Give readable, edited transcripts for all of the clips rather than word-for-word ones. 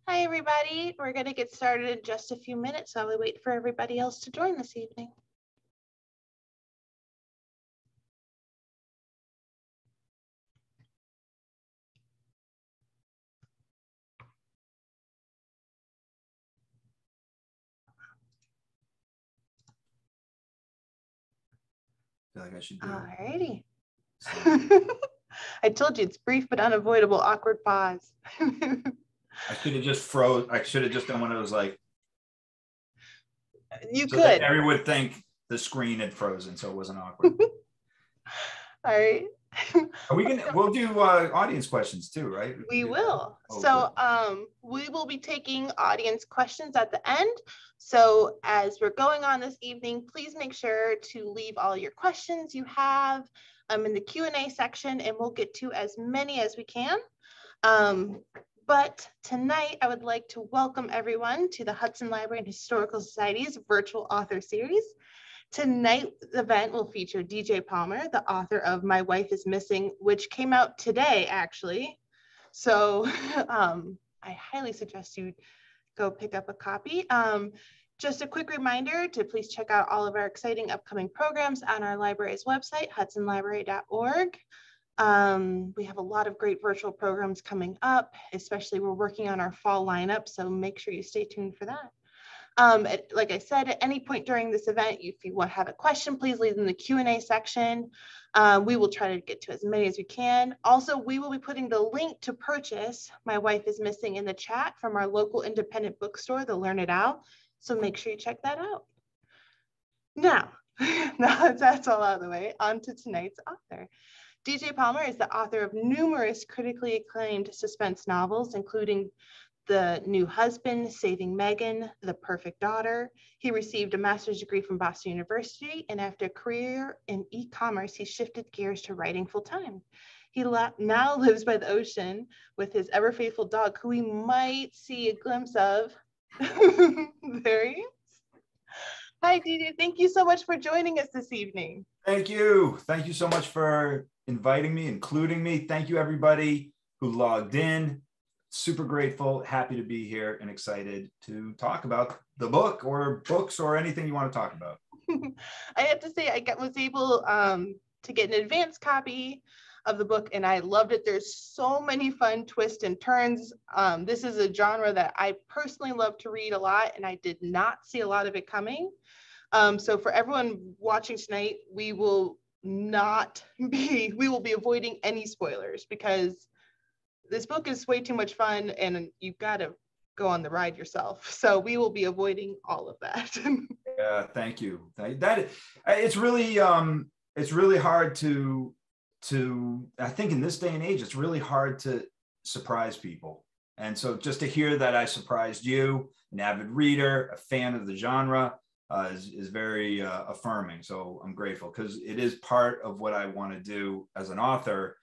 Hi, everybody. We're going to get started in just a few minutes while we wait for everybody else to join this evening. I feel like I should do All righty. it. I told you it's brief but unavoidable awkward pause. I should have just froze. I should have just done one of those like. You so could. That everyone would think the screen had frozen, so it wasn't awkward. All right. Are we gonna? We'll do audience questions too, right? We will. Oh, So cool. we will be taking audience questions at the end. So as we're going on this evening, please make sure to leave all your questions you have in the Q&A section, and we'll get to as many as we can. But tonight, I would like to welcome everyone to the Hudson Library and Historical Society's virtual author series. Tonight's event will feature DJ Palmer, the author of My Wife is Missing, which came out today, actually. So I highly suggest you go pick up a copy. Just a quick reminder to please check out all of our exciting upcoming programs on our library's website, hudsonlibrary.org. We have a lot of great virtual programs coming up, especially we're working on our fall lineup, so make sure you stay tuned for that. Like I said, at any point during this event, if you want to have a question, please leave in the Q&A section. We will try to get to as many as we can. Also, we will be putting the link to purchase My Wife is Missing in the chat from our local independent bookstore, the Learn It Out. So make sure you check that out. Now that that's all out of the way, on to tonight's author. DJ Palmer is the author of numerous critically acclaimed suspense novels, including The New Husband, Saving Meghan, The Perfect Daughter. He received a master's degree from Boston University, and after a career in e-commerce, he shifted gears to writing full-time. He now lives by the ocean with his ever-faithful dog, who we might see a glimpse of. There he is. Hi, DJ. Thank you so much for joining us this evening. Thank you. Thank you so much for inviting me, including me. Thank you, everybody who logged in. Super grateful, happy to be here, and excited to talk about the book or books or anything you want to talk about. I have to say, I was able to get an advanced copy of the book, and I loved it. There's so many fun twists and turns. This is a genre that I personally love to read a lot, and I did not see a lot of it coming. So for everyone watching tonight, we will be avoiding any spoilers, because this book is way too much fun and you've got to go on the ride yourself. So we will be avoiding all of that. Yeah, thank you. It's really hard to I think in this day and age, it's really hard to surprise people. And so just to hear that I surprised you, an avid reader, a fan of the genre, is very affirming. So I'm grateful, because it is part of what I want to do as an author,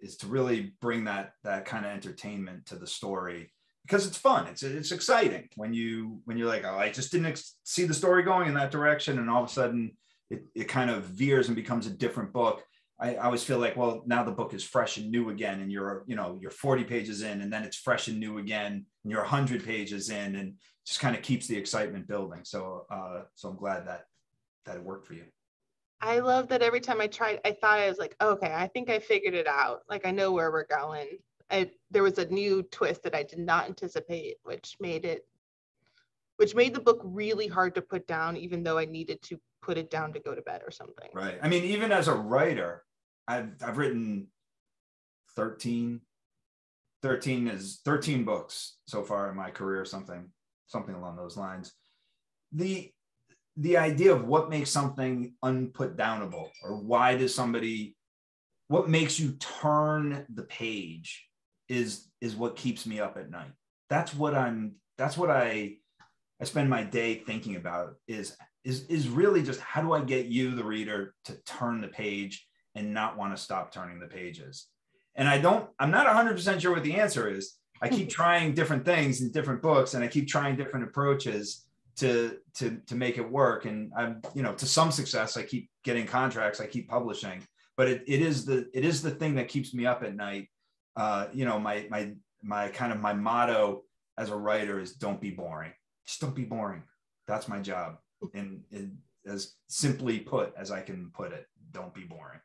is to really bring that kind of entertainment to the story, because it's fun. It's exciting when you're like, oh, I just didn't see the story going in that direction, and all of a sudden it kind of veers and becomes a different book. I always feel like, well, now the book is fresh and new again, and you're 40 pages in, and then it's fresh and new again, and you're 100 pages in, and just kind of keeps the excitement building. So I'm glad that it worked for you. I love that every time I tried, I thought I was like, okay, I think I figured it out. Like, I know where we're going. There was a new twist that I did not anticipate, which made the book really hard to put down, even though I needed to put it down to go to bed or something. Right. I mean, even as a writer, I've written 13 books so far in my career, something along those lines. The idea of what makes something unputdownable, or what makes you turn the page is what keeps me up at night. That's what I spend my day thinking about, is really just, how do I get you, the reader, to turn the page and not want to stop turning the pages? And I'm not 100% sure what the answer is. I keep trying different things in different books, and I keep trying different approaches to make it work. And I'm, to some success, I keep getting contracts, I keep publishing, but it is the thing that keeps me up at night. My motto as a writer is don't be boring. Just don't be boring. That's my job. And as simply put as I can put it, don't be boring.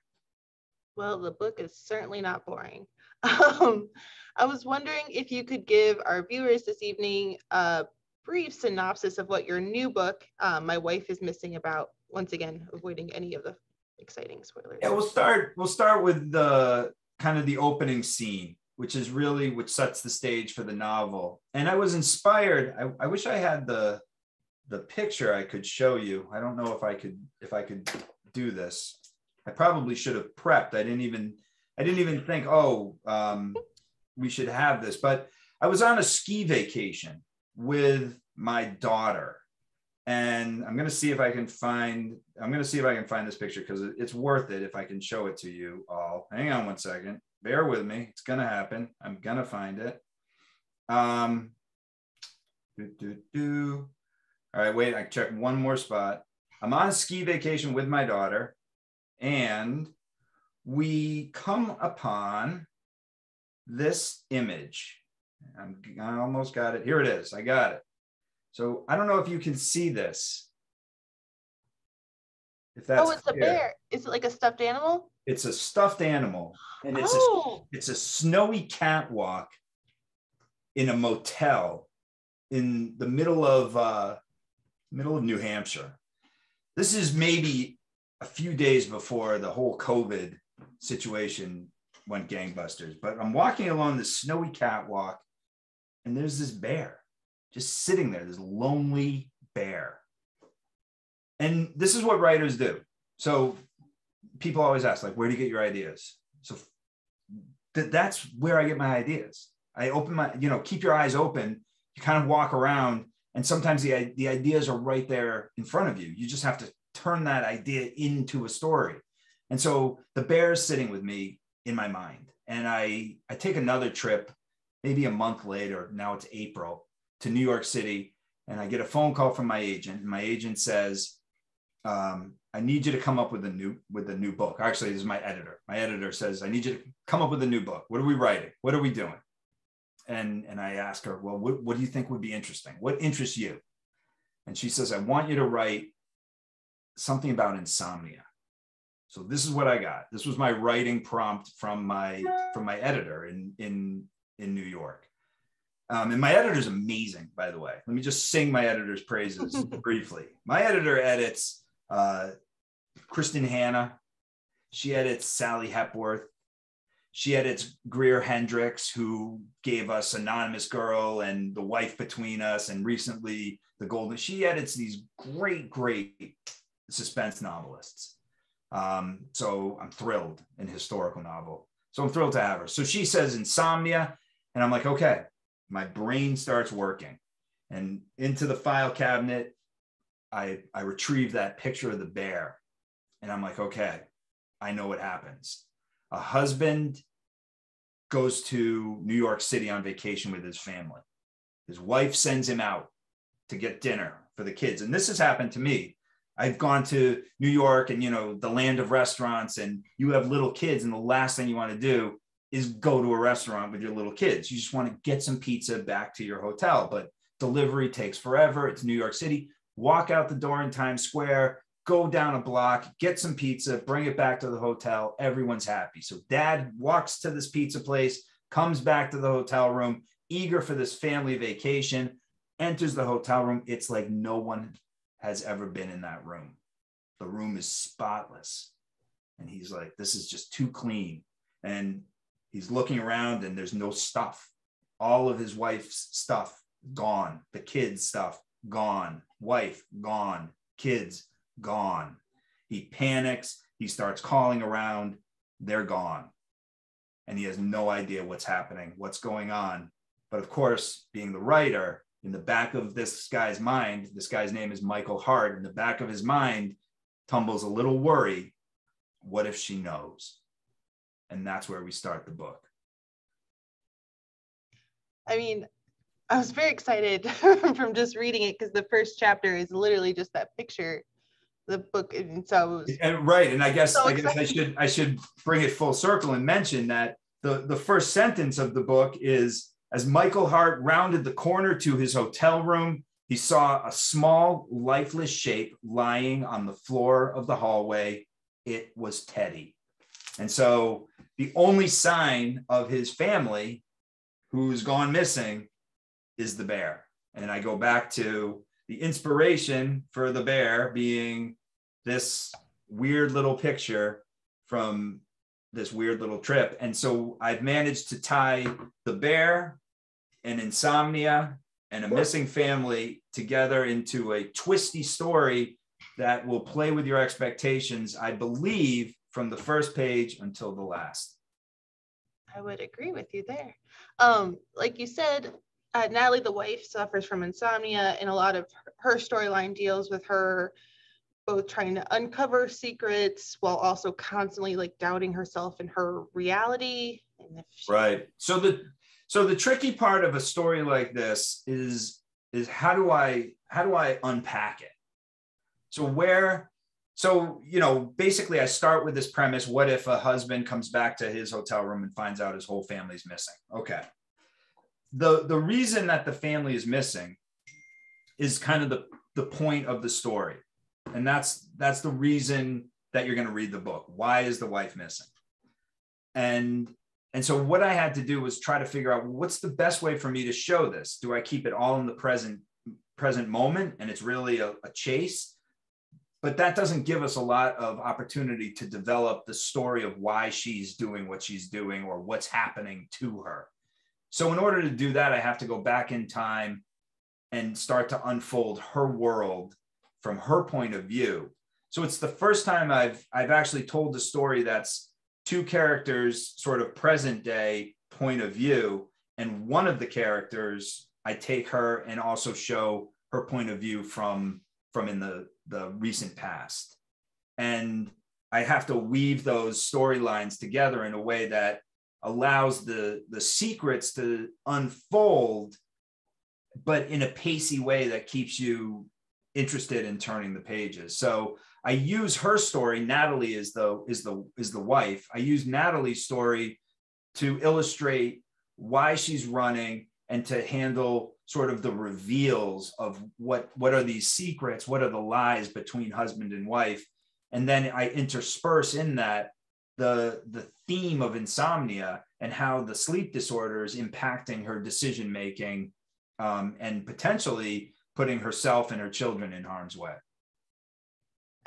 Well, the book is certainly not boring. I was wondering if you could give our viewers this evening a brief synopsis of what your new book, My Wife is Missing, about. Once again, avoiding any of the exciting spoilers. Yeah, we'll start with the kind of the opening scene, which sets the stage for the novel. And I was inspired. I wish I had the picture I could show you. I don't know if I could do this. I probably should have prepped. I didn't even think, we should have this. But I was on a ski vacation with my daughter, and I'm going to see if I can find this picture, because it's worth it if I can show it to you all. Hang on one second. Bear with me. It's going to happen. I'm going to find it. All right, wait, I checked one more spot. I'm on a ski vacation with my daughter, and we come upon this image. I almost got it. Here it is. I got it. So I don't know if you can see this. If that's it's clear. A bear. Is it like a stuffed animal? It's a stuffed animal, and it's a snowy catwalk in a motel in the middle of New Hampshire. This is maybe a few days before the whole COVID situation went gangbusters, but I'm walking along this snowy catwalk, and there's this bear just sitting there, this lonely bear. And this is what writers do. So people always ask, like, where do you get your ideas? So that's where I get my ideas. I open keep your eyes open. You kind of walk around, and sometimes the ideas are right there in front of you. You just have to turn that idea into a story. And so the bear is sitting with me in my mind. And I take another trip, maybe a month later, now it's April, to New York City. And I get a phone call from my agent. And my agent says, I need you to come up with a new book. Actually, this is my editor. My editor says, I need you to come up with a new book. What are we writing? What are we doing? And I ask her, well, what do you think would be interesting? What interests you? And she says, I want you to write something about insomnia. So this is what I got. This was my writing prompt from my editor in New York. And my editor's amazing, by the way. Let me just sing my editor's praises briefly. My editor edits Kristen Hanna. She edits Sally Hepworth. She edits Greer Hendricks, who gave us Anonymous Girl and The Wife Between Us, and recently The Golden. She edits these great suspense novelists. So I'm thrilled in historical novel. So I'm thrilled to have her. So she says insomnia, and I'm like, okay. My brain starts working, and into the file cabinet, I retrieve that picture of the bear, and I'm like, okay, I know what happens. A husband goes to New York City on vacation with his family. His wife sends him out to get dinner for the kids. And this has happened to me. I've gone to New York and, the land of restaurants, and you have little kids, and the last thing you want to do is go to a restaurant with your little kids. You just want to get some pizza back to your hotel, but delivery takes forever. It's New York City. Walk out the door in Times Square, go down a block, get some pizza, bring it back to the hotel. Everyone's happy. So dad walks to this pizza place, comes back to the hotel room, eager for this family vacation, enters the hotel room. It's like no one has ever been in that room. The room is spotless. And he's like, this is just too clean. And he's looking around, and there's no stuff. All of his wife's stuff gone. The kids' stuff gone. Wife gone. Kids gone. He panics. He starts calling around. They're gone. And he has no idea what's happening, what's going on. But of course, being the writer, in the back of this guy's mind, this guy's name is Michael Hart, in the back of his mind tumbles a little worry. What if she knows? And that's where we start the book. I mean, I was very excited from just reading it, because the first chapter is literally just that picture, the book. And so right. And I guess I should bring it full circle and mention that the first sentence of the book is, As Michael Hart rounded the corner to his hotel room, he saw a small, lifeless shape lying on the floor of the hallway. It was Teddy. And so the only sign of his family who's gone missing is the bear. And I go back to the inspiration for the bear being this weird little picture from this weird little trip. And so I've managed to tie the bear and insomnia and a missing family together into a twisty story that will play with your expectations, I believe, from the first page until the last. I would agree with you there. Like you said, Natalie, the wife, suffers from insomnia, and a lot of her storyline deals with her both trying to uncover secrets while also constantly like doubting herself and her reality. And if she... Right. So the tricky part of a story like this is how do I unpack it? So basically I start with this premise: what if a husband comes back to his hotel room and finds out his whole family's missing? Okay. The reason that the family is missing is kind of the point of the story. And that's the reason that you're going to read the book. Why is the wife missing? And so what I had to do was try to figure out, what's the best way for me to show this? Do I keep it all in the present moment and it's really a chase? But that doesn't give us a lot of opportunity to develop the story of why she's doing what she's doing or what's happening to her. So in order to do that, I have to go back in time and start to unfold her world from her point of view. So it's the first time I've actually told the story that's two characters sort of present day point of view. And one of the characters, I take her and also show her point of view from in the recent past. And I have to weave those storylines together in a way that allows the secrets to unfold, but in a pacey way that keeps you interested in turning the pages. So I use her story. Natalie is the wife. I use Natalie's story to illustrate why she's running and to handle sort of the reveals of what are these secrets, what are the lies between husband and wife. And then I intersperse in that the theme of insomnia and how the sleep disorder is impacting her decision making, and potentially putting herself and her children in harm's way.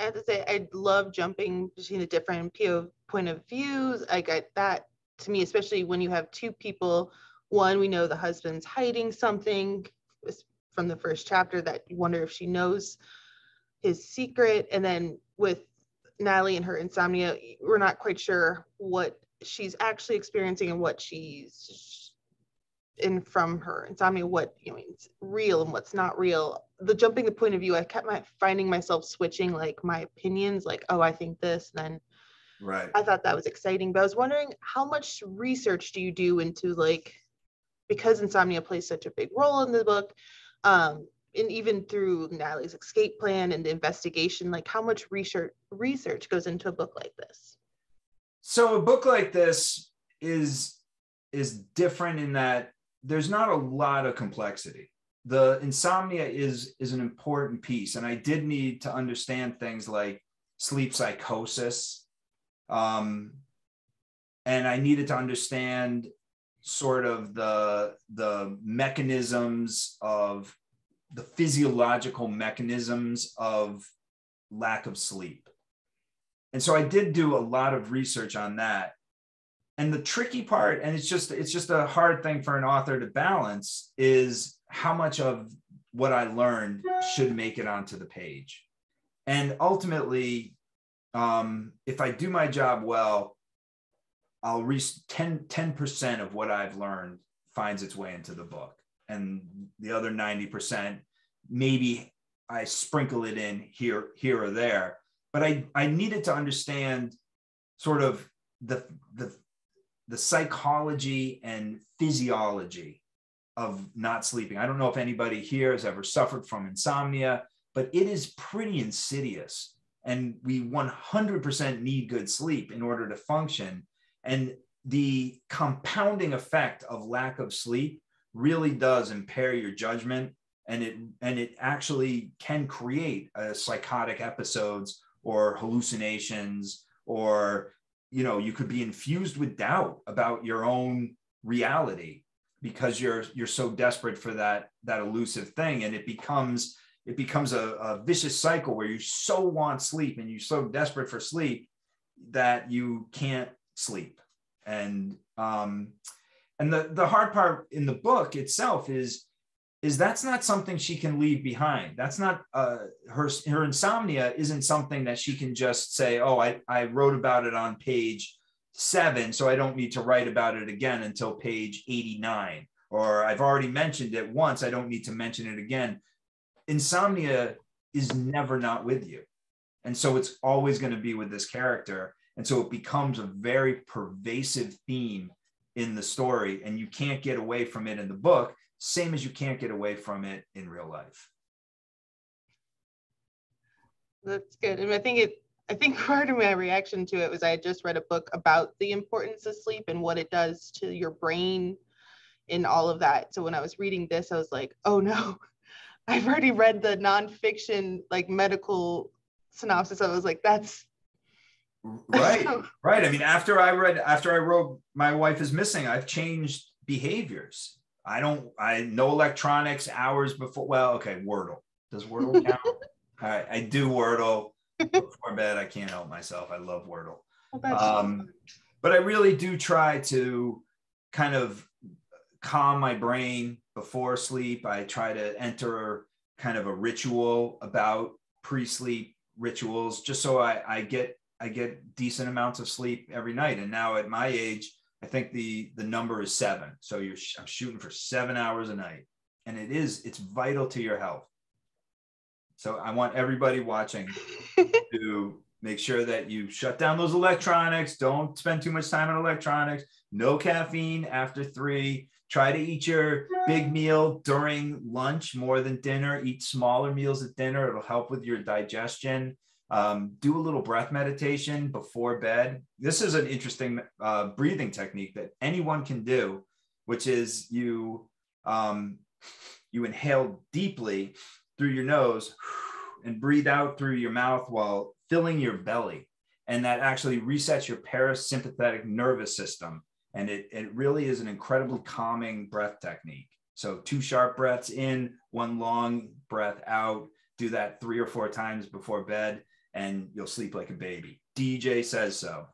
I have to say, I love jumping between the different point of views. I get that, to me, especially when you have two people. One, we know the husband's hiding something from the first chapter that you wonder if she knows his secret. And then with Natalie and her insomnia, we're not quite sure what she's actually experiencing and what she's in from her insomnia, what it's real and what's not real. The jumping the point of view, I kept finding myself switching like my opinions, like, oh, I think this, and then right. I thought that was exciting. But I was wondering, how much research do you do into, like, because insomnia plays such a big role in the book, and even through Natalie's escape plan and the investigation, like how much research goes into a book like this? So a book like this is different in that there's not a lot of complexity. The insomnia is an important piece, and I did need to understand things like sleep psychosis, and I needed to understand sort of the mechanisms of the physiological mechanisms of lack of sleep. And so I did do a lot of research on that. And the tricky part, and it's just a hard thing for an author to balance, is how much of what I learned should make it onto the page. And ultimately, if I do my job well, I'll reach 10% of what I've learned finds its way into the book. And the other 90%, maybe I sprinkle it in here or there. But I needed to understand sort of the psychology and physiology of not sleeping. I don't know if anybody here has ever suffered from insomnia, but it is pretty insidious. And we 100% need good sleep in order to function. And the compounding effect of lack of sleep really does impair your judgment, and it actually can create psychotic episodes or hallucinations, or you could be infused with doubt about your own reality because you're so desperate for that elusive thing, and it becomes a vicious cycle where you so want sleep and you're so desperate for sleep that you can't sleep. And the hard part in the book itself is that's not something she can leave behind. That's not her insomnia isn't something that she can just say, oh, I wrote about it on page 7, so I don't need to write about it again until page 89, or I've already mentioned it once, I don't need to mention it again. Insomnia is never not with you, and so it's always going to be with this character, and so it becomes a very pervasive theme in the story, and you can't get away from it in the book, same as you can't get away from it in real life. That's good. And I think part of my reaction to it was I had just read a book about the importance of sleep and what it does to your brain and all of that. So when I was reading this, I was like, oh no, I've already read the nonfiction, like medical synopsis. I was like, that's right. Right. I mean, after I wrote My Wife is Missing, I've changed behaviors. No electronics hours before. Well, okay. Wordle. Does Wordle count? All right. I do Wordle before bed. I can't help myself. I love Wordle. But I really do try to kind of calm my brain before sleep. I try to enter kind of a ritual about pre-sleep rituals, just so I get decent amounts of sleep every night. And now at my age, I think the number is 7. So I'm shooting for 7 hours a night, and it's vital to your health. So I want everybody watching to make sure that you shut down those electronics. Don't spend too much time on electronics. No caffeine after 3. Try to eat your big meal during lunch more than dinner. Eat smaller meals at dinner. It'll help with your digestion. Do a little breath meditation before bed. This is an interesting breathing technique that anyone can do, which is you inhale deeply through your nose and breathe out through your mouth while filling your belly. And that actually resets your parasympathetic nervous system. And it really is an incredibly calming breath technique. So 2 sharp breaths in, 1 long breath out. Do that 3 or 4 times before bed, and you'll sleep like a baby. DJ says so.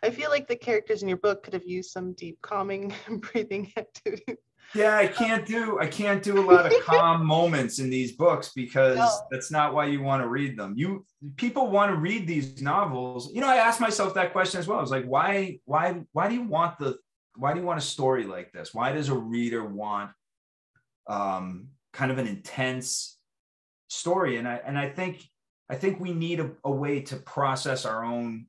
I feel like the characters in your book could have used some deep calming breathing activities. Yeah, I can't do a lot of calm moments in these books because that's not why you want to read them. People want to read these novels. I asked myself that question as well. I was like, why do you want a story like this? Why does a reader want kind of an intense story? And I think we need a way to process our own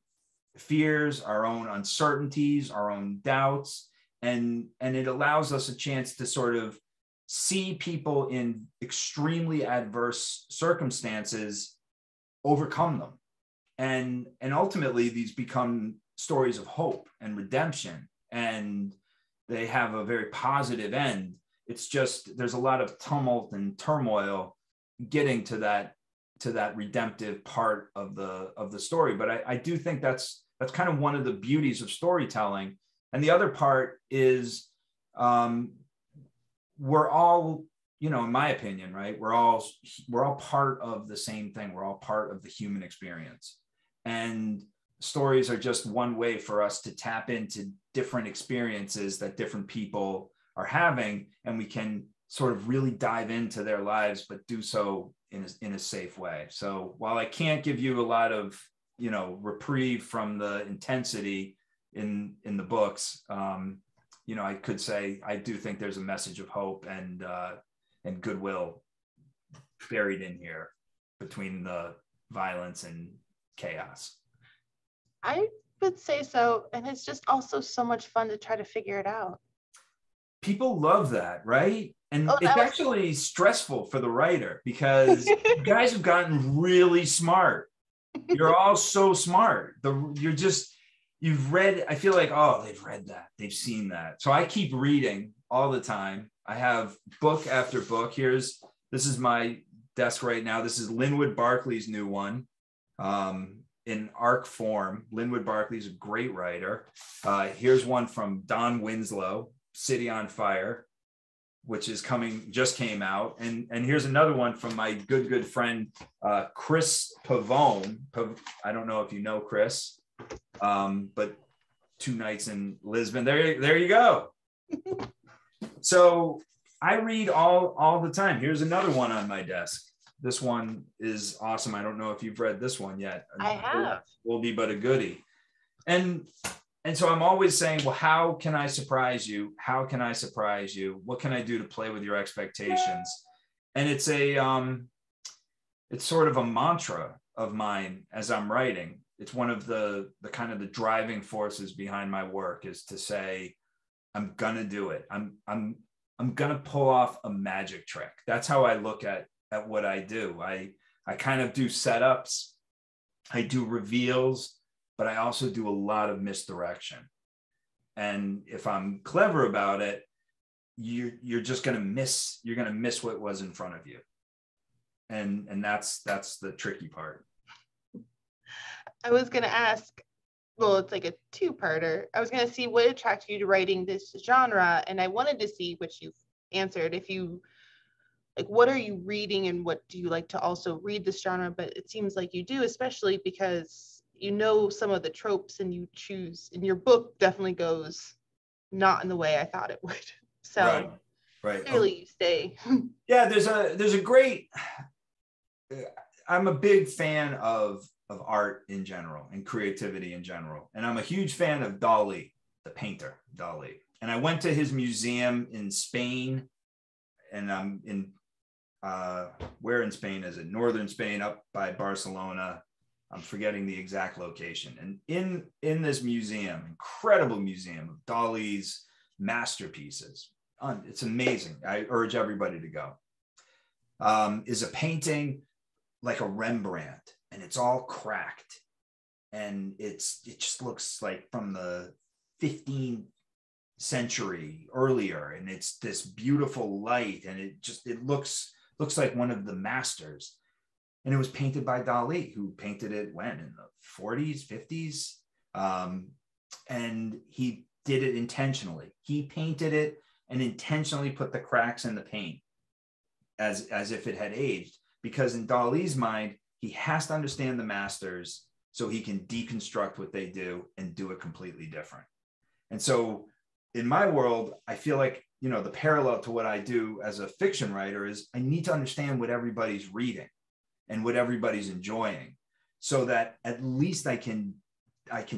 fears, our own uncertainties, our own doubts. And it allows us a chance to sort of see people in extremely adverse circumstances overcome them. And ultimately, these become stories of hope and redemption, and they have a very positive end. It's just there's a lot of tumult and turmoil getting to that redemptive part of the story. But I do think that's kind of one of the beauties of storytelling. And the other part is we're all, in my opinion, right? We're all part of the same thing. We're all part of the human experience. And stories are just one way for us to tap into different experiences that different people are having. And we can sort of really dive into their lives, but do so in a safe way. So while I can't give you a lot of, reprieve from the intensity in the books, I could say I do think there's a message of hope and goodwill buried in here between the violence and chaos. I would say so, and it's just also so much fun to try to figure it out. People love that, right? And it's actually stressful for the writer because you guys have gotten really smart. You're all so smart. You're just you've read, I feel like, oh, they've read that, they've seen that. So I keep reading all the time. I have book after book. This is my desk right now. This is Linwood Barclay's new one, in ARC form. Linwood Barclay's a great writer. Here's one from Don Winslow, City on Fire, which is just came out. And here's another one from my good friend, Chris Pavone. I don't know if you know Chris, but Two Nights in Lisbon. There you go. So I read all the time. Here's another one on my desk. This one is awesome. I don't know if you've read this one yet. I have. Will be but a goodie. And so I'm always saying, well, how can I surprise you? How can I surprise you? What can I do to play with your expectations? And it's sort of a mantra of mine as I'm writing. It's one of the kind of the driving forces behind my work, is to say, I'm gonna do it. I'm gonna pull off a magic trick. That's how I look at what I do. I kind of do setups, I do reveals, but I also do a lot of misdirection. And if I'm clever about it, you're just gonna miss what was in front of you. And that's the tricky part. I was gonna ask, well, it's like a two-parter. I was gonna see what attracted you to writing this genre, and I wanted to see, which you've answered, if you like, what are you reading and what do you like to also read this genre? But it seems like you do, especially because you know some of the tropes and you choose, and your book definitely goes not in the way I thought it would. So right. Clearly you stay. Yeah, there's a great, I'm a big fan of art in general and creativity in general. And I'm a huge fan of Dali, the painter, Dali. And I went to his museum in Spain, and I'm in, where in Spain is it? Northern Spain, up by Barcelona. I'm forgetting the exact location. And in this museum, incredible museum of Dali's masterpieces, it's amazing. I urge everybody to go. Is a painting like a Rembrandt, and it's all cracked, and it just looks like from the 15th century earlier, and it's this beautiful light, and it looks like one of the masters. And it was painted by Dali, who painted it when, in the 40s, 50s. And he did it intentionally. He painted it and intentionally put the cracks in the paint as if it had aged, because in Dali's mind, he has to understand the masters so he can deconstruct what they do and do it completely different. And so in my world, I feel like, the parallel to what I do as a fiction writer is I need to understand what everybody's reading and what everybody's enjoying, so that at least I can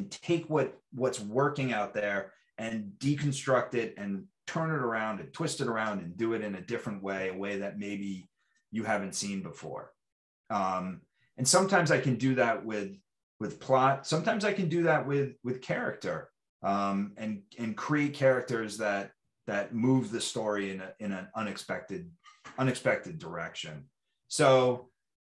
take what's working out there and deconstruct it and turn it around and twist it around and do it in a different way, a way that maybe you haven't seen before. And sometimes I can do that with plot. Sometimes I can do that with character, and create characters that move the story in an unexpected direction. So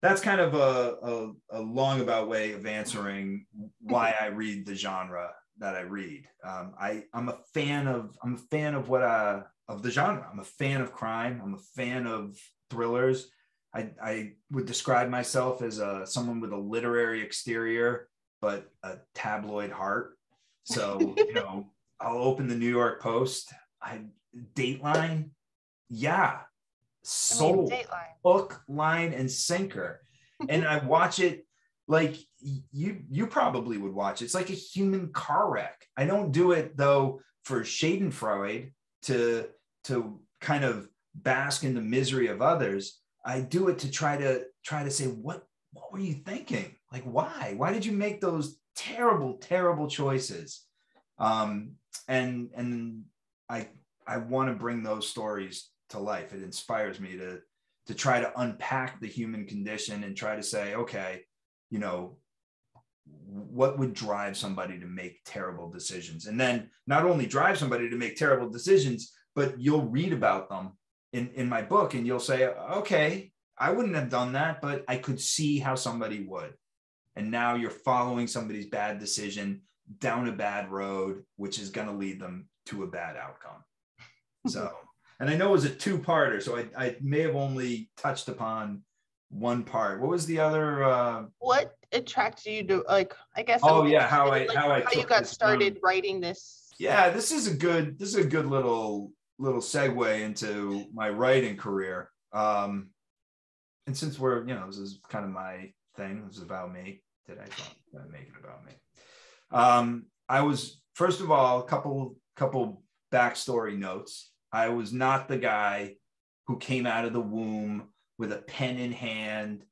that's kind of a long about way of answering why I read the genre that I read. I'm a fan of the genre. I'm a fan of crime. I'm a fan of thrillers. I would describe myself as someone with a literary exterior, but a tabloid heart. So, I'll open the New York Post. Dateline. Yeah. Sold. Dateline. Hook, line, and sinker. And I watch it like you probably would watch. It's like a human car wreck. I don't do it, though, for Schadenfreude to kind of bask in the misery of others. I do it to try to say, what were you thinking? Like, why did you make those terrible choices? And I want to bring those stories to life. It inspires me to try to unpack the human condition and try to say, okay, what would drive somebody to make terrible decisions? And then not only drive somebody to make terrible decisions, but you'll read about them in my book, and you'll say, okay, I wouldn't have done that, but I could see how somebody would. And now you're following somebody's bad decision down a bad road, which is going to lead them to a bad outcome. So, and I know it was a two-parter, so I may have only touched upon one part. What was the other? What attracted you to, like, I guess Oh I'm yeah, how you got started writing this? Yeah, this is a good little segue into my writing career. And since we're, this is kind of my thing. This is about me. Did I make it about me? I was, first of all, a couple backstory notes. I was not the guy who came out of the womb with a pen in hand,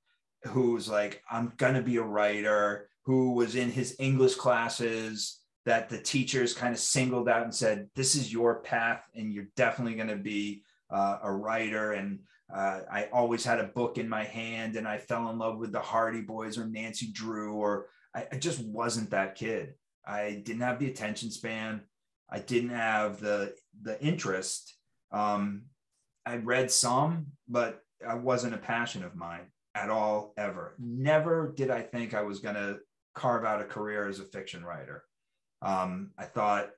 who was like, I'm gonna be a writer, who was in his English classes that the teachers kind of singled out and said, this is your path and you're definitely gonna be a writer. And I always had a book in my hand, and I fell in love with the Hardy Boys or Nancy Drew, or I just wasn't that kid. I didn't have the attention span. I didn't have the interest. I read some, but I wasn't a passion of mine at all, ever. Never did I think I was going to carve out a career as a fiction writer. I thought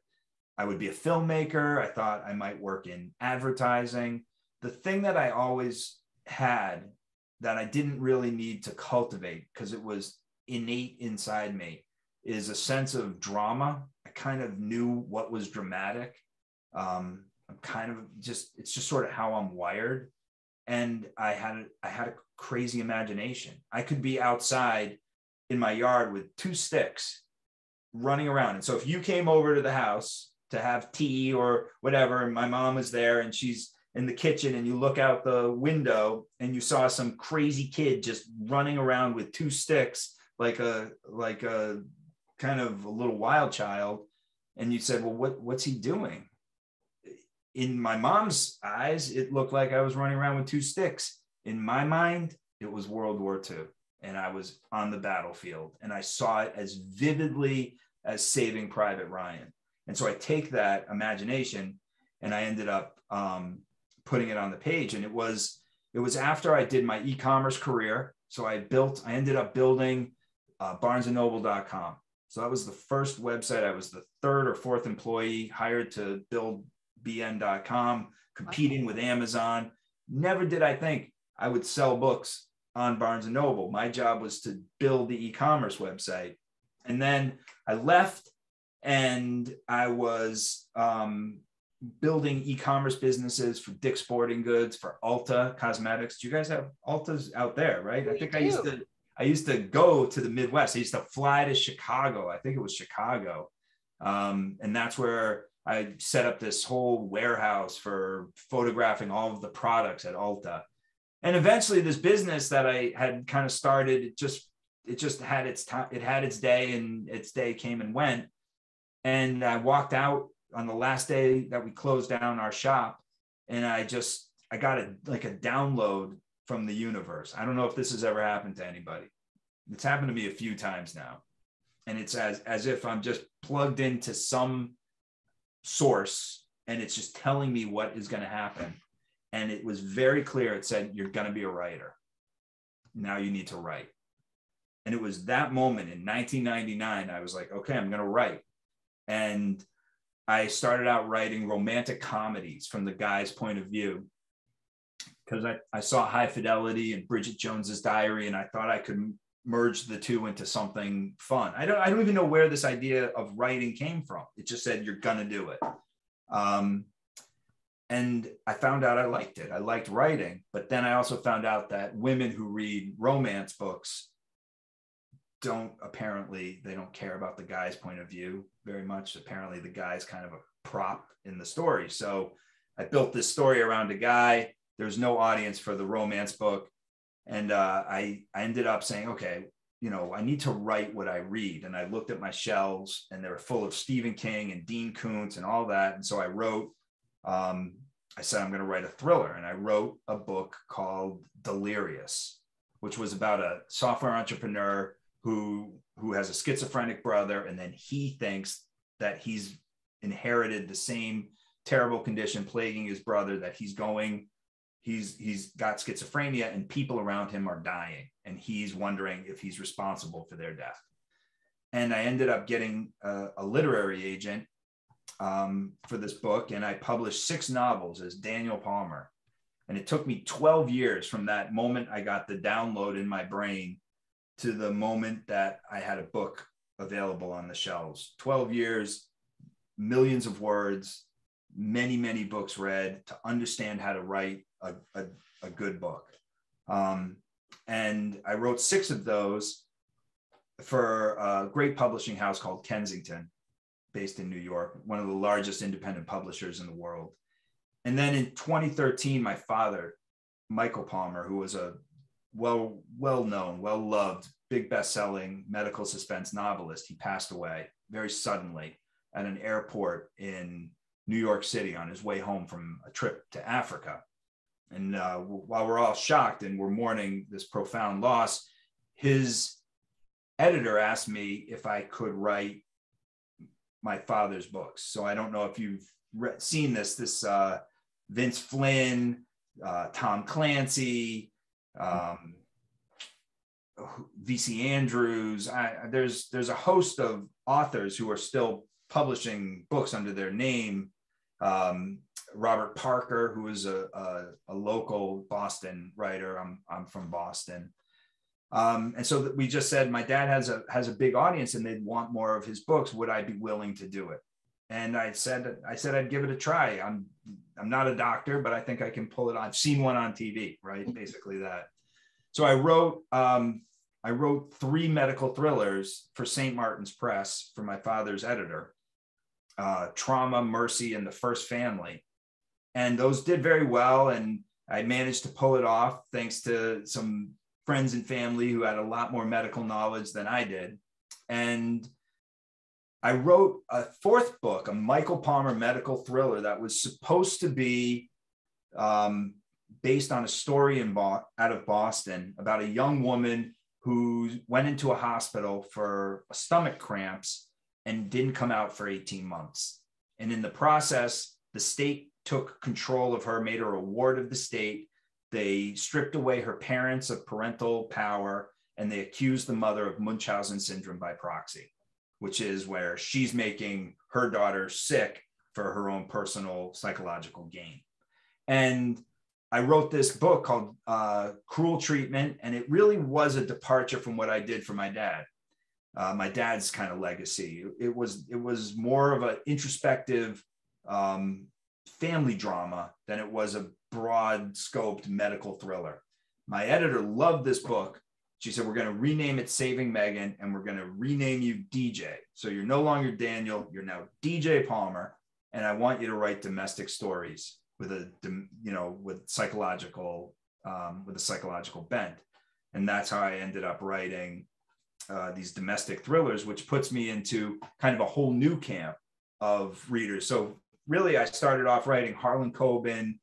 I would be a filmmaker. I thought I might work in advertising. The thing that I always had that I didn't really need to cultivate, because it was innate inside me, is a sense of drama. I kind of knew what was dramatic. I'm kind of it's just sort of how I'm wired. And I had a crazy imagination. I could be outside in my yard with 2 sticks running around. And so if you came over to the house to have tea or whatever, and my mom was there and she's in the kitchen, and you look out the window and you saw some crazy kid just running around with 2 sticks, like a kind of a little wild child. And you said, well, what's he doing? In my mom's eyes, it looked like I was running around with 2 sticks. In my mind, it was World War II, and I was on the battlefield, and I saw it as vividly as Saving Private Ryan. And so I take that imagination and I ended up putting it on the page. And it was after I did my e-commerce career. So I ended up building barnesandnoble.com. So that was the first website. I was the 3rd or 4th employee hired to build bn.com, competing with Amazon. Never did I think I would sell books on Barnes and Noble. My job was to build the e-commerce website. And then I left, and I was building e-commerce businesses for Dick's Sporting Goods, for Ulta Cosmetics. Do you guys have Ultas out there, right? I think I used to go to the Midwest. I used to fly to Chicago. I think it was Chicago. And that's where I set up this whole warehouse for photographing all of the products at Ulta. And eventually this business that I had kind of started, it just had its time. It had its day, and its day came and went. And I walked out on the last day that we closed down our shop, and I got a download from the universe. I don't know if this has ever happened to anybody. It's happened to me a few times now. And it's as if I'm just plugged into some source, and it's just telling me what is going to happen. And it was very clear. It said, you're going to be a writer. Now you need to write. And it was that moment in 1999, I was like, okay, I'm going to write. And I started out writing romantic comedies from the guy's point of view, because I saw High Fidelity and Bridget Jones's Diary, and I thought I could merge the two into something fun. I don't even know where this idea of writing came from. It just said, you're going to do it. And I found out I liked it. I liked writing, but then I also found out that women who read romance books they don't care about the guy's point of view very much. Apparently the guy's kind of a prop in the story. So I built this story around a guy. There's no audience for the romance book. And I ended up saying, okay, I need to write what I read. And I looked at my shelves, and they were full of Stephen King and Dean Koontz and all that. And so I wrote, I said, I'm going to write a thriller. And I wrote a book called Delirious, which was about a software entrepreneur who has a schizophrenic brother. And then he thinks that he's inherited the same terrible condition plaguing his brother, that he's got schizophrenia, and people around him are dying. And he's wondering if he's responsible for their death. And I ended up getting a literary agent for this book, and I published 6 novels as Daniel Palmer. And it took me 12 years from that moment I got the download in my brain to the moment that I had a book available on the shelves. 12 years, millions of words, many, many books read to understand how to write a good book. And I wrote 6 of those for a great publishing house called Kensington, based in New York, one of the largest independent publishers in the world. And then in 2013, my father, Michael Palmer, who was a well-known, well-loved, big best-selling medical suspense novelist, he passed away very suddenly at an airport in New York City on his way home from a trip to Africa. And while we're all shocked and we're mourning this profound loss, his editor asked me if I could write my father's books. So I don't know if you've seen this Vince Flynn, Tom Clancy, V.C. Andrews. There's a host of authors who are still publishing books under their name. Robert Parker, who is a local Boston writer. I'm from Boston. And so we just said, my dad has a big audience and they'd want more of his books. Would I be willing to do it? And I said I'd give it a try. I'm not a doctor, but I think I can pull it on. I've seen one on TV, right? Basically that. So I wrote 3 medical thrillers for St. Martin's Press for my father's editor, Trauma, Mercy, and The First Family. And those did very well. And I managed to pull it off thanks to some friends and family who had a lot more medical knowledge than I did. And I wrote a 4th book, a Michael Palmer medical thriller that was supposed to be based on a story out of Boston about a young woman who went into a hospital for stomach cramps and didn't come out for 18 months. And in the process, the state took control of her, made her a ward of the state. They stripped away her parents of parental power, and they accused the mother of Munchausen syndrome by proxy, which is where she's making her daughter sick for her own personal psychological gain. And I wrote this book called Cruel Treatment, and it really was a departure from what I did for my dad. My dad's kind of legacy. It was more of an introspective family drama than it was a broad scoped medical thriller. My editor loved this book. She said, we're going to rename it Saving Meghan, and we're going to rename you DJ. So you're no longer Daniel, you're now DJ Palmer. And I want you to write domestic stories with a psychological bent. And that's how I ended up writing these domestic thrillers, which puts me into kind of a whole new camp of readers. So really, I started off writing Harlan Coben,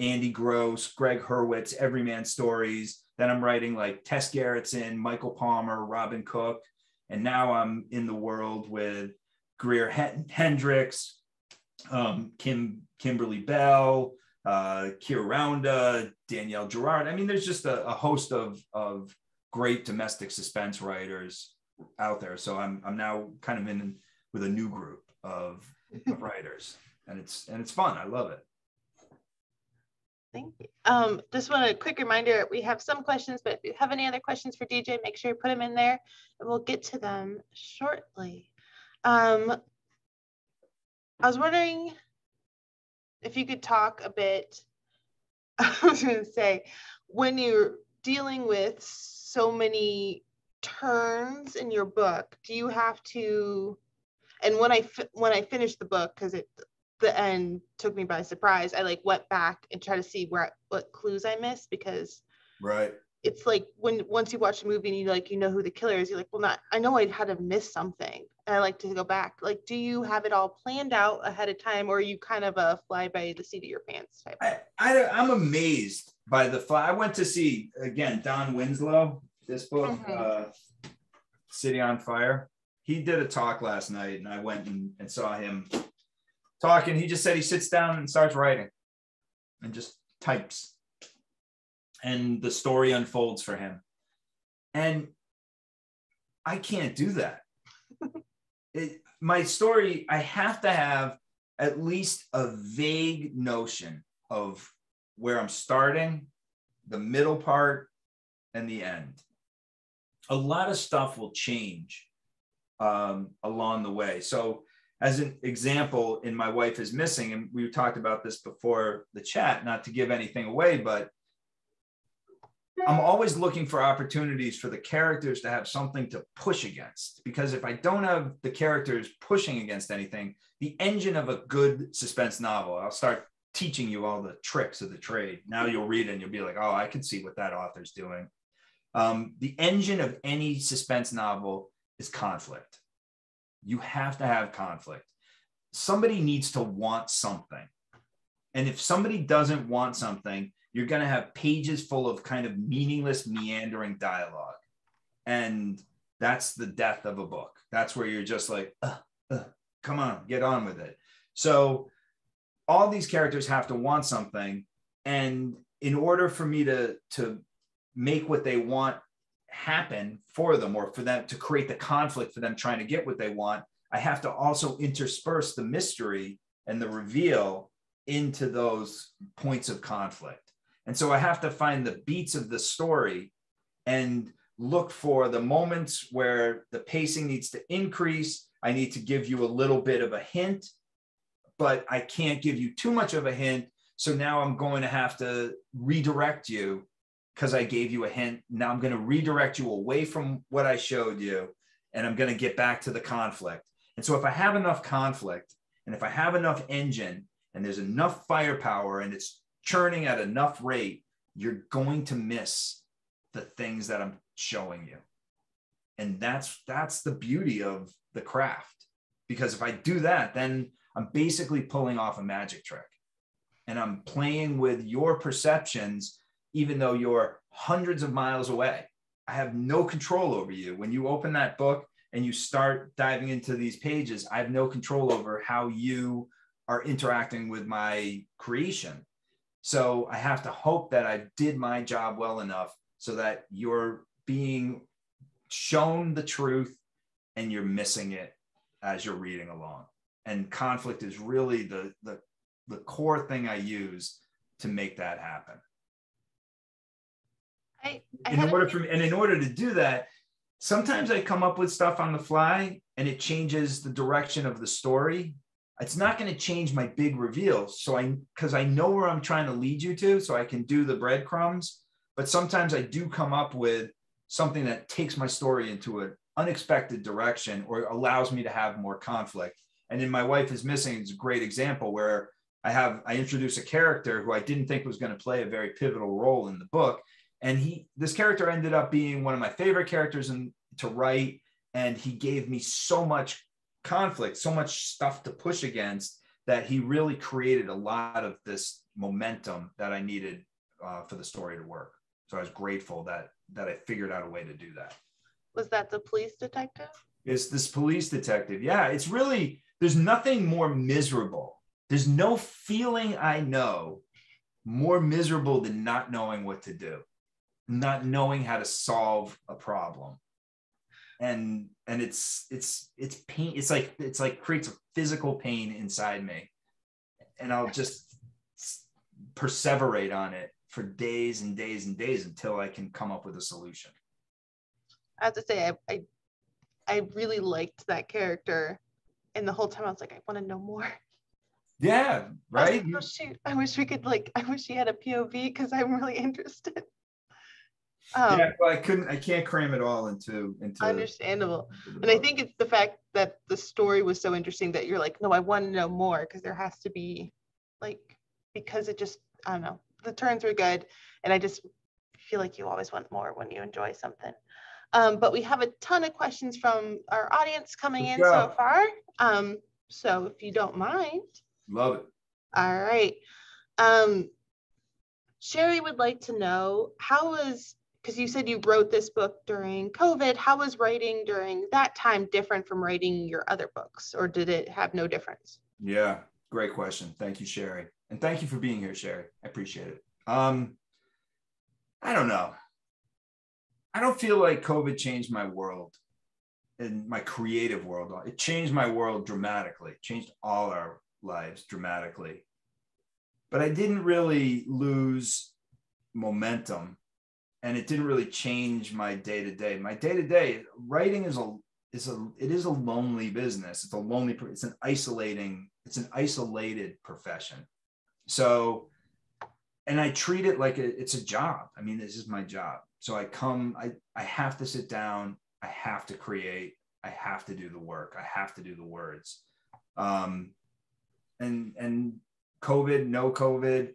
Andy Gross, Greg Hurwitz, everyman stories. Then I'm writing like Tess Gerritsen, Michael Palmer, Robin Cook. And now I'm in the world with Greer Hendricks, Kimberly Bell, Kira Rounda, Danielle Gerard. I mean, there's just a host of great domestic suspense writers out there. So I'm now kind of in with a new group of writers, and it's fun. I love it. Thank you. Just want a quick reminder, we have some questions, but if you have any other questions for DJ, make sure you put them in there and we'll get to them shortly. I was wondering if you could talk a bit, I was going to say, when you're dealing with so many turns in your book, do you have to, and when I finished the book, because the end took me by surprise, I like went back and tried to see what clues I missed, because right, it's like once you watch the movie and you know who the killer is, you're like, well, I know I had to miss something, and I like to go back. Like, do you have it all planned out ahead of time, or are you kind of a fly by the seat of your pants type? I'm amazed by the fly. I went to see again Don Winslow, this book, City on Fire. He did a talk last night, and I went and saw him talking. He just said he sits down and starts writing and just types, and the story unfolds for him. And I can't do that. My story, I have to have at least a vague notion of where I'm starting, the middle part, and the end. A lot of stuff will change along the way. So as an example, in My Wife is Missing, and we talked about this before the chat, not to give anything away, but I'm always looking for opportunities for the characters to have something to push against, because if I don't have the characters pushing against anything, the engine of a good suspense novel, I'll start teaching you all the tricks of the trade. Now you'll read it and you'll be like, oh, I can see what that author's doing. The engine of any suspense novel is conflict. You have to have conflict. Somebody needs to want something. And if somebody doesn't want something, you're going to have pages full of kind of meaningless, meandering dialogue. And that's the death of a book. That's where you're just like, come on, get on with it. So all these characters have to want something. And in order for me to make what they want happen for them, or for them to create the conflict for them trying to get what they want, I have to also intersperse the mystery and the reveal into those points of conflict. And so I have to find the beats of the story and look for the moments where the pacing needs to increase. I need to give you a little bit of a hint, but I can't give you too much of a hint. So now I'm going to have to redirect you because I gave you a hint. Now I'm going to redirect you away from what I showed you, and I'm going to get back to the conflict. And so if I have enough conflict, and if I have enough engine, and there's enough firepower, and it's churning at enough rate, you're going to miss the things that I'm showing you. And that's the beauty of the craft. Because if I do that, then I'm basically pulling off a magic trick. And I'm playing with your perceptions, even though you're hundreds of miles away. I have no control over you. When you open that book and you start diving into these pages, I have no control over how you are interacting with my creation. So I have to hope that I did my job well enough so that you're being shown the truth and you're missing it as you're reading along. And conflict is really the core thing I use to make that happen. In order to do that, sometimes I come up with stuff on the fly and it changes the direction of the story. It's not going to change my big reveals. Because I know where I'm trying to lead you to, so I can do the breadcrumbs. But sometimes I do come up with something that takes my story into an unexpected direction or allows me to have more conflict. And in My Wife is Missing, it's a great example where I introduce a character who I didn't think was going to play a very pivotal role in the book. And this character ended up being one of my favorite characters to write. And he gave me so much conflict, so much stuff to push against, that he really created a lot of this momentum that I needed for the story to work. So I was grateful that I figured out a way to do that. Was that the police detective? It's this police detective. Yeah, it's really, there's nothing more miserable. There's no feeling I know more miserable than not knowing what to do, not knowing how to solve a problem. And it's pain. It's like creates a physical pain inside me. And I'll just perseverate on it for days and days and days until I can come up with a solution. I have to say, I really liked that character. And the whole time I was like, I want to know more. Yeah, right. Oh, shoot. I wish we could I wish she had a POV because I'm really interested. Yeah, well, I can't cram it all into understandable. And I think it's the fact that the story was so interesting that you're like, no, I want to know more, because there has to be because it just, I don't know, the turns were good. And I just feel like you always want more when you enjoy something. But we have a ton of questions from our audience coming in so far. So if you don't mind. Love it. All right. Sherry would like to know, because you said you wrote this book during COVID, how was writing during that time different from writing your other books, or did it have no difference? Yeah, great question. Thank you, Sherry. And thank you for being here, Sherry. I appreciate it. I don't know. I don't feel like COVID changed my world. in my creative world. It changed my world dramatically, changed all our lives dramatically. But I didn't really lose momentum, and it didn't really change my day-to-day. My day-to-day writing is a lonely business. It's an isolated profession. So, and I treat it like it's a job. I mean, this is my job. So I have to sit down, I have to create, I have to do the work, I have to do the words. And COVID, no COVID,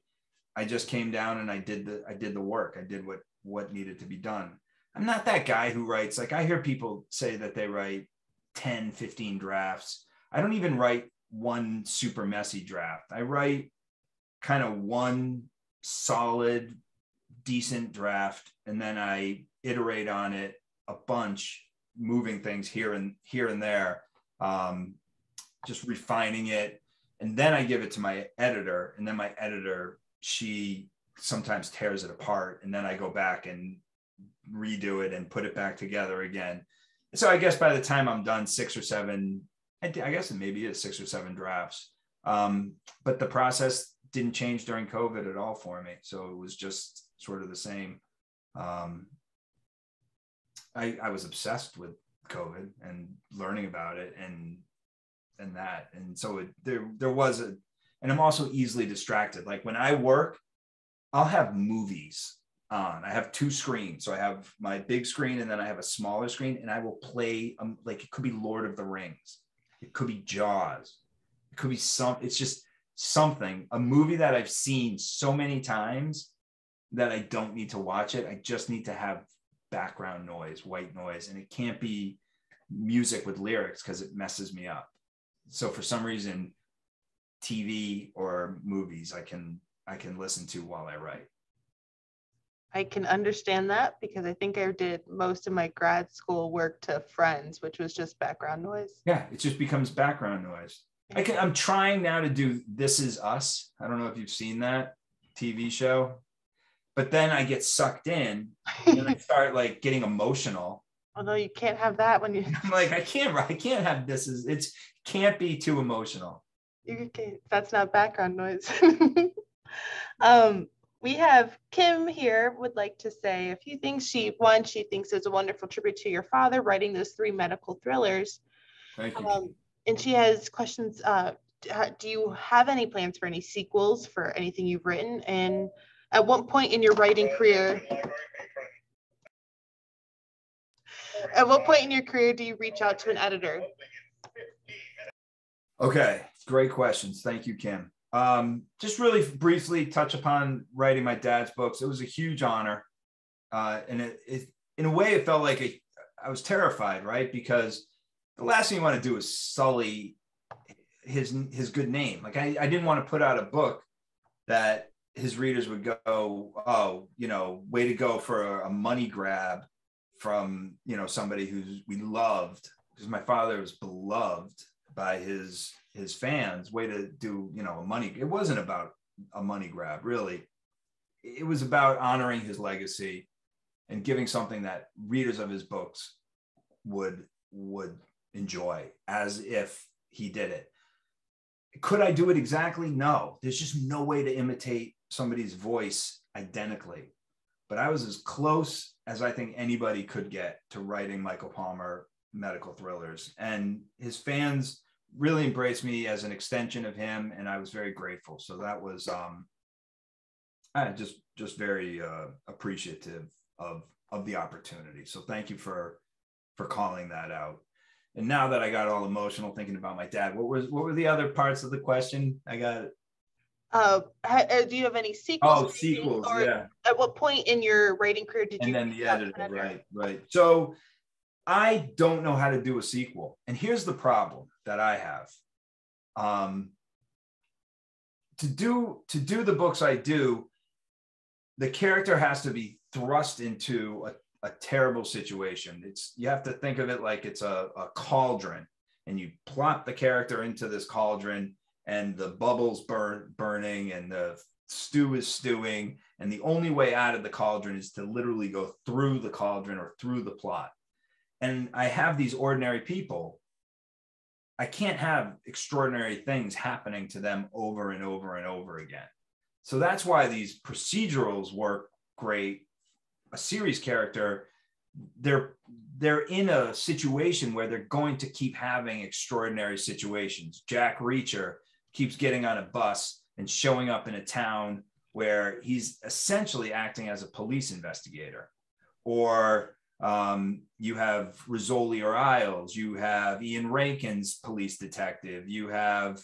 I just came down and I did the work. I did what needed to be done. I'm not that guy who writes, like I hear people say that they write 10, 15 drafts. I don't even write one super messy draft. I write kind of one solid, decent draft, and then I iterate on it a bunch, moving things here and there, just refining it. And then I give it to my editor, and then my editor, she sometimes tears it apart, and then I go back and redo it and put it back together again. So I guess by the time I'm done 6 or 7, I guess it maybe is 6 or 7 drafts. But the process didn't change during COVID at all for me. So it was just sort of the same. I was obsessed with COVID and learning about it and that. And so there was and I'm also easily distracted. Like when I work, I'll have movies on. I have 2 screens. So I have my big screen and then I have a smaller screen, and I will play like it could be Lord of the Rings. It could be Jaws. It could be it's just something, a movie that I've seen so many times that I don't need to watch it. I just need to have background noise, white noise, and it can't be music with lyrics because it messes me up. So for some reason, TV or movies I can listen to while I write. I can understand that because I think I did most of my grad school work to Friends, which was just background noise. Yeah, it just becomes background noise. I'm trying now to do This Is Us. I don't know if you've seen that TV show, but then I get sucked in and I start like getting emotional. Oh no, you can't have that when you. I'm like, I can't have this. It can't be too emotional. That's not background noise. We have Kim here would like to say a few things. She thinks it's a wonderful tribute to your father writing those 3 medical thrillers. Thank you. And she has questions. Do you have any plans for any sequels for anything you've written? And at what point in your writing career, do you reach out to an editor? Okay, great questions. Thank you, Kim. Just really briefly touch upon writing my dad's books. It was a huge honor. And it in a way, it felt like I was terrified, right? Because the last thing you want to do is sully his good name. Like I didn't want to put out a book that his readers would go, oh, way to go for a money grab from, somebody we loved, because my father was beloved by his fans. Way to do, a money. It wasn't about a money grab, really. It was about honoring his legacy and giving something that readers of his books would enjoy as if he did it. Could I do it exactly? No, there's just no way to imitate somebody's voice identically. But I was as close as I think anybody could get to writing Michael Palmer medical thrillers. And his fans really embraced me as an extension of him, and I was very grateful. So that was just very appreciative of the opportunity. So thank you for calling that out. And now that I got all emotional thinking about my dad, what were the other parts of the question? I got it. Do you have any sequels? Oh, sequels, yeah. At what point in your writing career did you? And then the editor, right. So I don't know how to do a sequel. And here's the problem that I have. To do the books I do, the character has to be thrust into a terrible situation. You have to think of it like it's a cauldron, and you plop the character into this cauldron, and the bubbles burning, and the stew is stewing, and the only way out of the cauldron is to literally go through the cauldron or through the plot. and I have these ordinary people, I can't have extraordinary things happening to them over and over and over again. So that's why these procedurals work great. A series character, they're in a situation where they're going to keep having extraordinary situations. Jack Reacher keeps getting on a bus and showing up in a town where he's essentially acting as a police investigator. Or you have Rizzoli or Isles, you have Ian Rankin's police detective, you have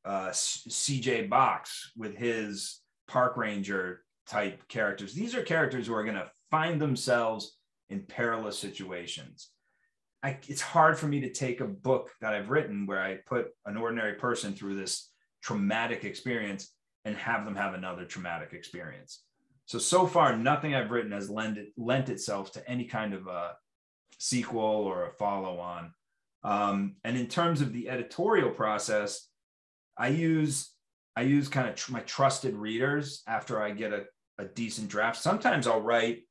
CJ Box with his park ranger type characters. These are characters who are going to find themselves in perilous situations. It's hard for me to take a book that I've written where I put an ordinary person through this traumatic experience and have them have another traumatic experience. So far, nothing I've written has lent itself to any kind of a sequel or a follow-on. And in terms of the editorial process, I use kind of my trusted readers after I get a decent draft. Sometimes I'll write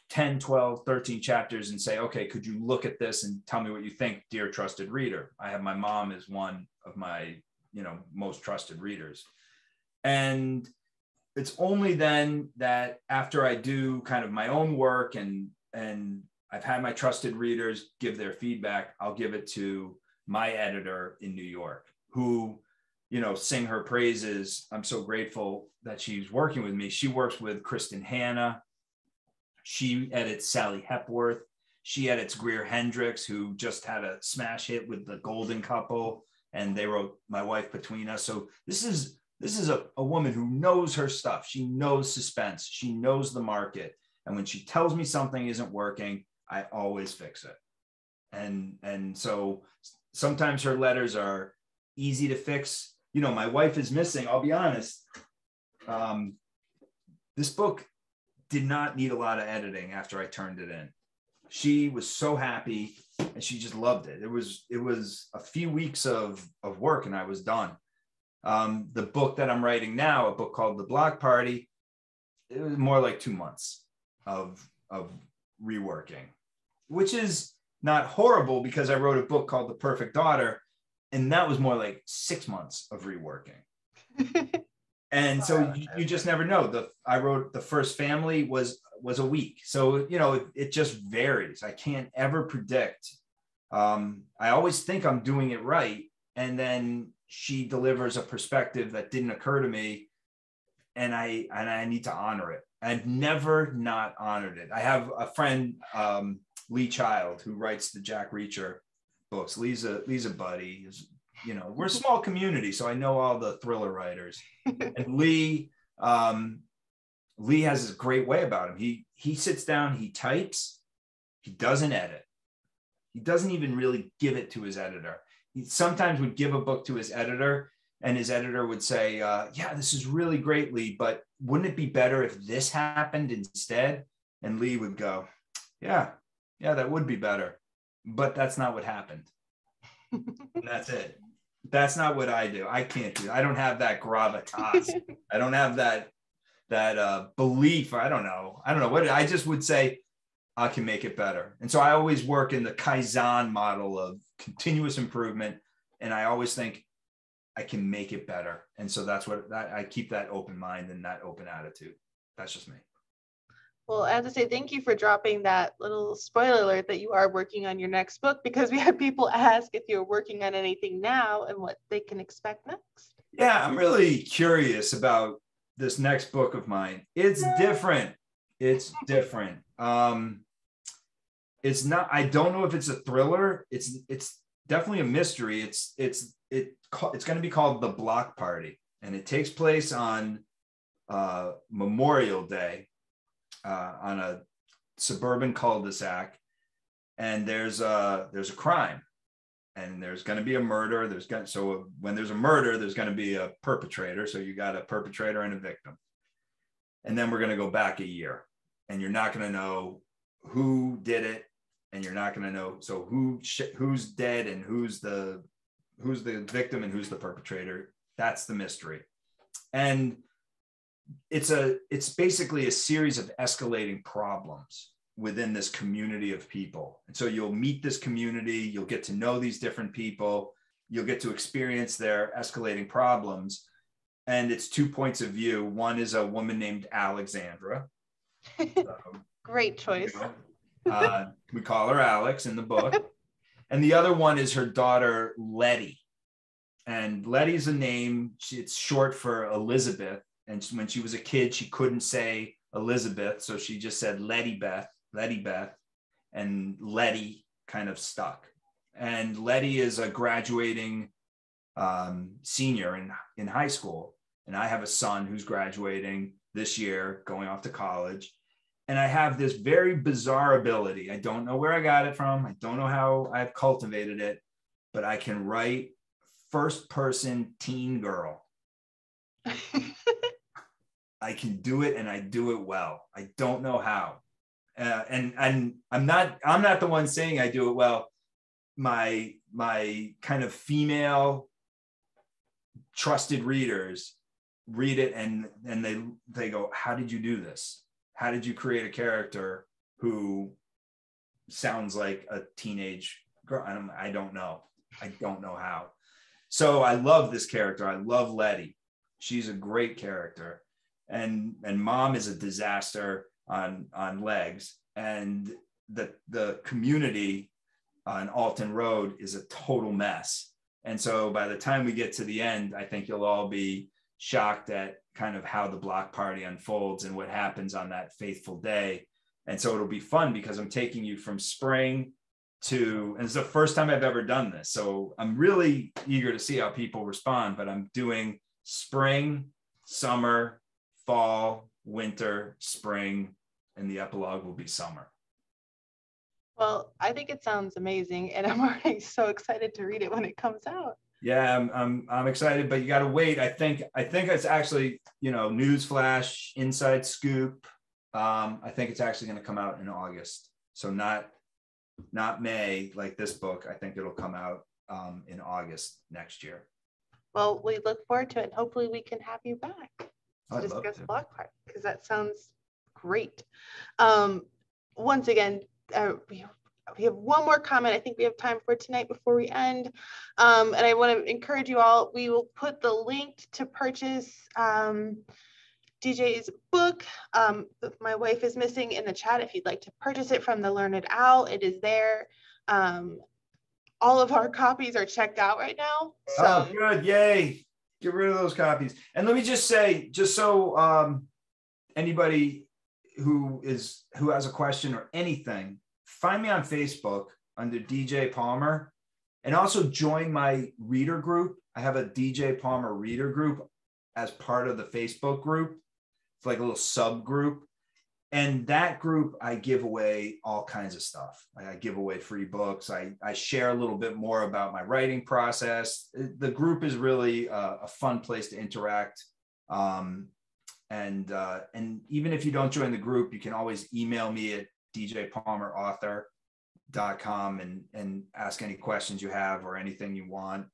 10, 12, 13 chapters and say, okay, could you look at this and tell me what you think, dear trusted reader? I have my mom as one of my, most trusted readers. And it's only then that after I do kind of my own work and I've had my trusted readers give their feedback, I'll give it to my editor in New York, who, sing her praises. I'm so grateful that she's working with me. She works with Kristen Hanna. She edits Sally Hepworth. She edits Greer Hendricks, who just had a smash hit with The Golden Couple, and they wrote My Wife Between Us. So this is a woman who knows her stuff. She knows suspense. She knows the market. And when she tells me something isn't working, I always fix it. And so sometimes her letters are easy to fix. My Wife is Missing. I'll be honest. This book did not need a lot of editing after I turned it in. She was so happy and she just loved it. It was a few weeks of work and I was done. The book that I'm writing now, a book called The Block Party, it was more like 2 months of reworking, which is not horrible because I wrote a book called The Perfect Daughter, and that was more like 6 months of reworking. And so you just never know. I wrote The First Family was a week. So, it just varies. I can't ever predict. I always think I'm doing it right. And then she delivers a perspective that didn't occur to me. And I need to honor it. I've never not honored it. I have a friend, Lee Child, who writes the Jack Reacher books. Lee's a buddy. We're a small community, so I know all the thriller writers. And Lee has this great way about him. He sits down, he types, he doesn't edit. He doesn't even really give it to his editor. He sometimes would give a book to his editor, and his editor would say, yeah, this is really great, Lee, but wouldn't it be better if this happened instead? And Lee would go, yeah, that would be better. But that's not what happened. And that's it. That's not what I do. I can't do it. I don't have that gravitas. I don't have that belief. I don't know what I just would say. I can make it better. And so I always work in the Kaizen model of continuous improvement. And I always think I can make it better. And so that's what I keep, that open mind and that open attitude. That's just me. Well, I have to say thank you for dropping that little spoiler alert that you are working on your next book, because we had people ask if you're working on anything now and what they can expect next. Yeah, I'm really curious about this next book of mine. It's different. It's different. It's not, I don't know if it's a thriller. It's definitely a mystery. It's going to be called The Block Party, and it takes place on Memorial Day. On a suburban cul-de-sac, and there's a crime, and there's going to be a murder. So when there's a murder, there's going to be a perpetrator. So you got a perpetrator and a victim, and then we're going to go back a year, and you're not going to know who did it, and you're not going to know who's dead and who's the victim and who's the perpetrator. That's the mystery, and it's basically a series of escalating problems. within this community of people. And so you'll meet this community, you'll get to know these different people, you'll get to experience their escalating problems. And it's 2 points of view. One is a woman named Alexandra. Great choice. We call her Alex in the book. And the other one is her daughter, Letty. And Letty's a name, it's short for Elizabeth. And when she was a kid, she couldn't say Elizabeth. So she just said Letty Beth, and Letty kind of stuck. And Letty is a graduating senior in high school. And I have a son who's graduating this year, going off to college. And I have this very bizarre ability. I don't know where I got it from. I don't know how I've cultivated it, but I can write first person teen girl. I can do it, and I do it well. I don't know how. And I'm not the one saying I do it well. My kind of female trusted readers read it, and they go, how did you do this? How did you create a character who sounds like a teenage girl? I don't know. I don't know how. So I love this character. I love Letty. She's a great character. And mom is a disaster on legs. And the community on Alton Road is a total mess. And so by the time we get to the end, I think you'll all be shocked at kind of how the block party unfolds and what happens on that faithful day. And so it'll be fun because I'm taking you from spring to, and it's the first time I've ever done this. So I'm really eager to see how people respond, but I'm doing spring, summer, fall, winter, spring, and the epilogue will be summer. Well, I think it sounds amazing, and I'm already so excited to read it when it comes out. Yeah, I'm excited, but you got to wait. I think it's actually, news flash, inside scoop. I think it's actually going to come out in August. So not May like this book. I think it'll come out in August next year. Well, we look forward to it. And hopefully we can have you back to discuss block party, because that sounds great. Once again, we have one more comment I think we have time for tonight before we end. And I want to encourage you all, we will put the link to purchase DJ's book, My Wife is Missing, in the chat. If you'd like to purchase it from the Learned Owl, it is there. All of our copies are checked out right now. So. Oh, good. Yay. Get rid of those copies. And let me just say, just so anybody who has a question or anything, find me on Facebook under DJ Palmer, and also join my reader group. I have a DJ Palmer reader group as part of the Facebook group. It's like a little subgroup. And that group, I give away all kinds of stuff. I give away free books. I share a little bit more about my writing process. The group is really a fun place to interact. And even if you don't join the group, you can always email me at djpalmerauthor.com and ask any questions you have or anything you want.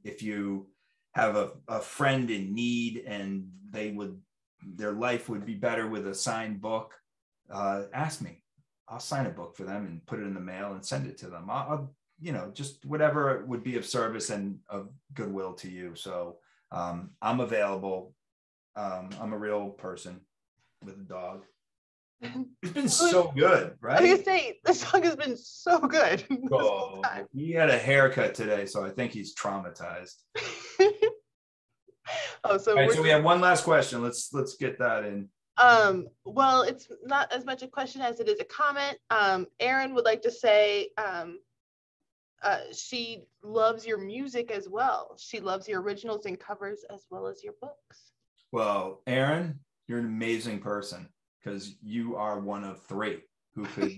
If you have a friend in need and their life would be better with a signed book, ask me. I'll sign a book for them and put it in the mail and send it to them. I'll just whatever would be of service and of goodwill to you. So I'm available. I'm a real person with a dog. It's been so good, right? I was gonna say, the song has been so good this whole time. He had a haircut today, so I think he's traumatized. So we have one last question. Let's get that in. Well, it's not as much a question as it is a comment. Erin would like to say she loves your music as well. She loves your originals and covers as well as your books. Well, Erin, you're an amazing person, because you are one of three who could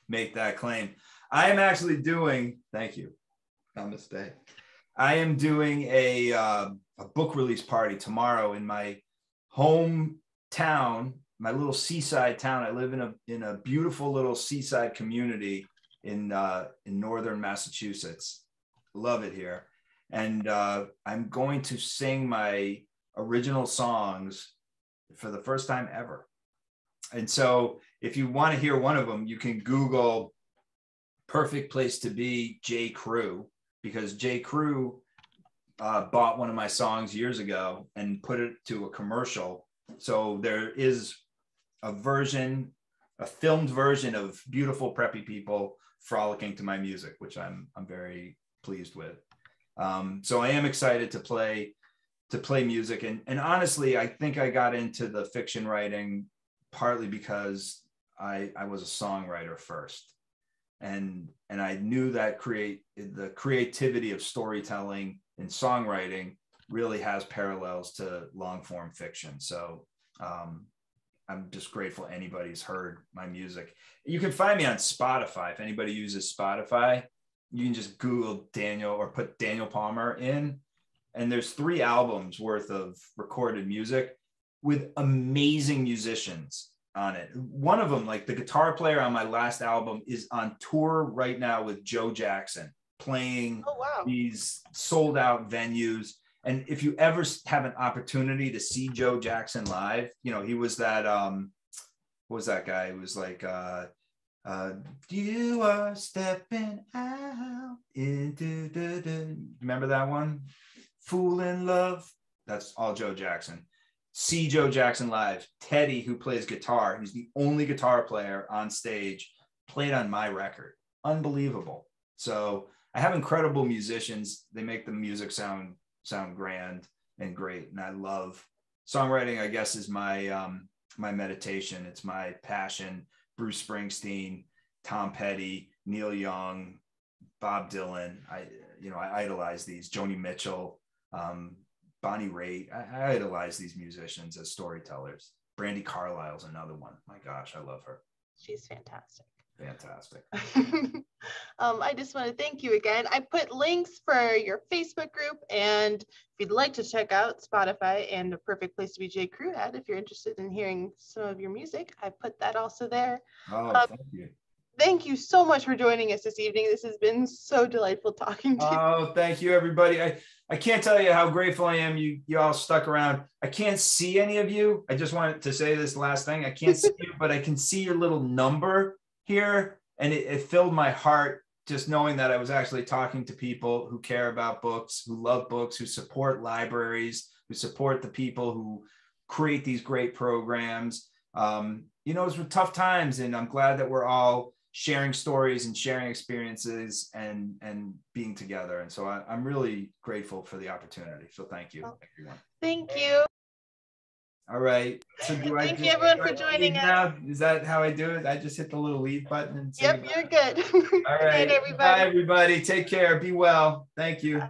make that claim. I am actually doing, thank you, namaste. I am doing a book release party tomorrow in my hometown, my little seaside town. I live in a beautiful little seaside community in northern Massachusetts. Love it here. And I'm going to sing my original songs for the first time ever. And so if you want to hear one of them, you can Google Perfect Place to Be J. Crew, because J. Crew bought one of my songs years ago and put it to a commercial. So there is a version, a filmed version of beautiful preppy people frolicking to my music, which I'm very pleased with. So I am excited to play music. And honestly, I think I got into the fiction writing partly because I was a songwriter first. And I knew that the creativity of storytelling and songwriting really has parallels to long form fiction. So I'm just grateful anybody's heard my music. You can find me on Spotify. If anybody uses Spotify, you can just Google Daniel or put Daniel Palmer in, and there's 3 albums worth of recorded music with amazing musicians on it. One of them, like the guitar player on my last album, is on tour right now with Joe Jackson, playing these sold out venues. And if you ever have an opportunity to see Joe Jackson live, you know, he was that, what was that guy? It was like, you are stepping out into the, remember that one? Fool in Love. That's all Joe Jackson. See Joe Jackson live. Teddy, who plays guitar, he's the only guitar player on stage, played on my record. Unbelievable. So I have incredible musicians. They make the music sound grand and great. And I love songwriting, I guess, is my my meditation. It's my passion. Bruce Springsteen, Tom Petty, Neil Young, Bob Dylan. I idolize these. Joni Mitchell, Bonnie Raitt. I idolize these musicians as storytellers. Brandi Carlile's another one. My gosh, I love her. She's fantastic. Fantastic. I just want to thank you again. I put links for your Facebook group, and if you'd like to check out Spotify and A Perfect Place to Be J. Crew Head, if you're interested in hearing some of your music, I put that also there. Oh, thank you. Thank you so much for joining us this evening. This has been so delightful talking to you. Oh, thank you, everybody. I can't tell you how grateful I am you all stuck around. I can't see any of you. I just wanted to say this last thing. I can't see you, but I can see your little number here. And it filled my heart just knowing that I was actually talking to people who care about books, who love books, who support libraries, who support the people who create these great programs. It's with tough times, and I'm glad that we're all sharing stories and sharing experiences and being together. And so I'm really grateful for the opportunity. So thank you, everyone. Thank you. All right. So thank you, everyone, for joining us. Now? Is that how I do it? I just hit the little leave button and say yep, you're good. All right. Good night, everybody. Bye, everybody. Take care. Be well. Thank you.